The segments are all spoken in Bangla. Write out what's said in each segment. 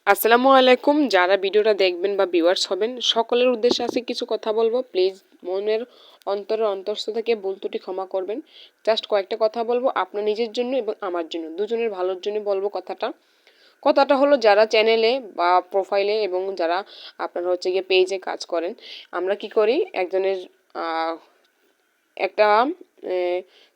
আসসালামু আলাইকুম। যারা ভিডিওটা দেখবেন বা ভিউয়ার্স হবেন সকলের উদ্দেশ্যে আছে কিছু কথা বলবো। প্লিজ মনের অন্তরের অন্তঃস্থ থেকে ভুল ত্রুটি ক্ষমা করবেন। জাস্ট কয়েকটা কথা বলবো আপনার নিজের জন্য এবং আমার জন্য, দুজনের ভালোর জন্য বলবো কথাটা। কথাটা হলো, যারা চ্যানেলে বা প্রোফাইলে এবং যারা আপনার হচ্ছে গিয়ে পেজে কাজ করেন, আমরা কি করি, একজনের একটা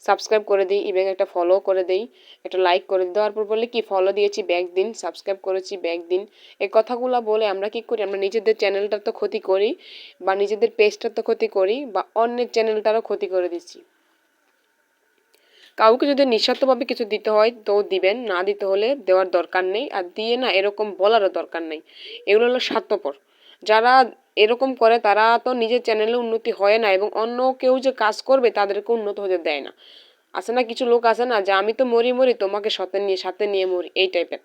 সাবস্ক্রাইব করে দিই এবং একটা ফলো করে দিই, একটা লাইক করে দেওয়ার পর বলে কি ফলো দিয়েছি ব্যাক দিন, সাবস্ক্রাইব করেছি ব্যাক দিন। এই কথাগুলো বলে আমরা কি করি, আমরা নিজেদের চ্যানেলটার তো ক্ষতি করি বা নিজেদের পেজটার তো ক্ষতি করি বা অন্যের চ্যানেলটারও ক্ষতি করে দিচ্ছি। কাউকে যদি নিঃস্বার্থভাবে কিছু দিতে হয় তো দিবেন, না দিতে হলে দেওয়ার দরকার নেই, আর দিয়ে না এরকম বলারও দরকার নেই। এগুলো হলো স্বার্থপর। যারা এরকম করে তারা তো নিজের চ্যানেলে উন্নতি হয় না এবং অন্য কেউ যে কাজ করবে তাদেরকে উন্নত হতে দেয় না। আছে না কিছু লোক আছে না, যে আমি তো মরি মরি তোমাকে সাথে নিয়ে মরি, এই টাইপের।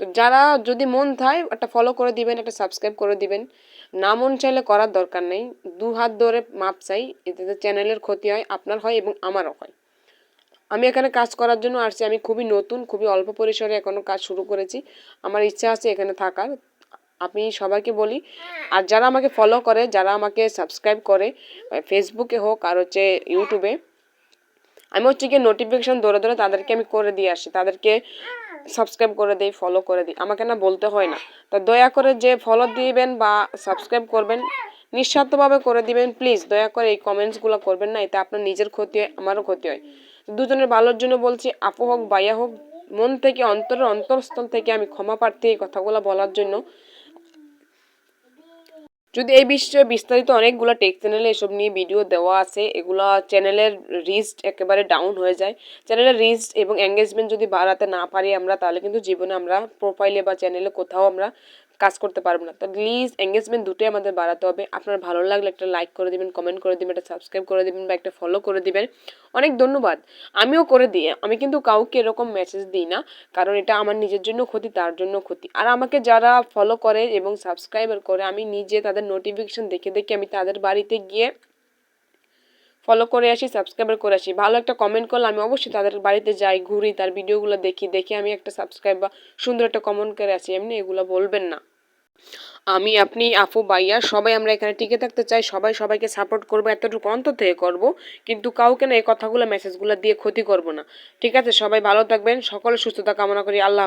তো যারা যদি মন চায় একটা ফলো করে দিবেন, একটা সাবস্ক্রাইব করে দিবেন, না মন চাইলে করার দরকার নেই। দু হাত ধরে মাপ চাই, এতে চ্যানেলের ক্ষতি হয়, আপনার হয় এবং আমারও হয়। আমি এখানে কাজ করার জন্য আসছি, আমি খুবই নতুন, খুবই অল্প পরিসরে এখনও কাজ শুরু করেছি। আমার ইচ্ছা আছে এখানে থাকার। আমি সবাইকে বলি, আর যারা আমাকে ফলো করে, যারা আমাকে সাবস্ক্রাইব করে, ফেসবুকে হোক আর হচ্ছে ইউটিউবে, আমি হচ্ছে গিয়ে নোটিফিকেশন ধরে ধরে তাদেরকে আমি করে দিয়ে আসি, তাদেরকে সাবস্ক্রাইব করে দিই, ফলো করে দিই, আমাকে না বলতে হয় না। তো দয়া করে যে ফলো দিবেন বা সাবস্ক্রাইব করবেন, নিঃস্বার্থভাবে করে দিবেন। প্লিজ দয়া করে এই কমেন্টসগুলো করবেন না, এতে আপনার নিজের ক্ষতি হয়, আমারও ক্ষতি হয়। দুজনের ভালোর জন্য বলছি, আপু হোক ভাইয়া হোক, মন থেকে অন্তরের অন্তরস্থল থেকে আমি ক্ষমা প্রার্থী এই কথাগুলো বলার জন্য। যদি এই বিষয়ে বিস্তারিত অনেকগুলো টেক চ্যানেলে এসব নিয়ে ভিডিও দেওয়া আছে, এগুলো চ্যানেলের রিচ একেবারে ডাউন হয়ে যায়। চ্যানেলের রিচ এবং এঙ্গেজমেন্ট যদি বাড়াতে না পারি আমরা, তাহলে কিন্তু জীবনে আমরা প্রোফাইলে বা চ্যানেলে কোথাও আমরা কাজ করতে পারবো না। তো প্লিজ এঙ্গেজমেন্ট দুটোই আমাদের বাড়াতে হবে। আপনার ভালো লাগলে একটা লাইক করে দিবেন, কমেন্ট করে দিবেন, একটা সাবস্ক্রাইব করে দিবেন বা একটা ফলো করে দিবেন। অনেক ধন্যবাদ। আমিও করে দিই, আমি কিন্তু কাউকে এরকম মেসেজ দিই না, কারণ এটা আমার নিজের জন্য ক্ষতি, তার জন্য ক্ষতি। আর আমাকে যারা ফলো করে এবং সাবস্ক্রাইবার করে, আমি নিজে তাদের নোটিফিকেশন দেখে দেখে আমি তাদের বাড়িতে গিয়ে ফলো করে আসি, সাবস্ক্রাইবার করে আসি। ভালো একটা কমেন্ট করলে আমি অবশ্যই তাদের বাড়িতে যাই, ঘুরি, তার ভিডিওগুলো দেখি, দেখে আমি একটা সাবস্ক্রাইব বা সুন্দর একটা কমেন্ট করে আসি। এমনি এগুলো বলবেন না। আমি, আপনি, আপু, ভাইয়া সবাই আমরা এখানে টিকে থাকতে চাই, সবাই সবাইকে সাপোর্ট করবো, এতটুকু অন্তর থেকে করব। কিন্তু কাউকে না এই কথাগুলো মেসেজগুলো দিয়ে ক্ষতি করব না। ঠিক আছে, সবাই ভালো থাকবেন, সকলের সুস্থতা কামনা করি। আল্লাহ হাফেজ।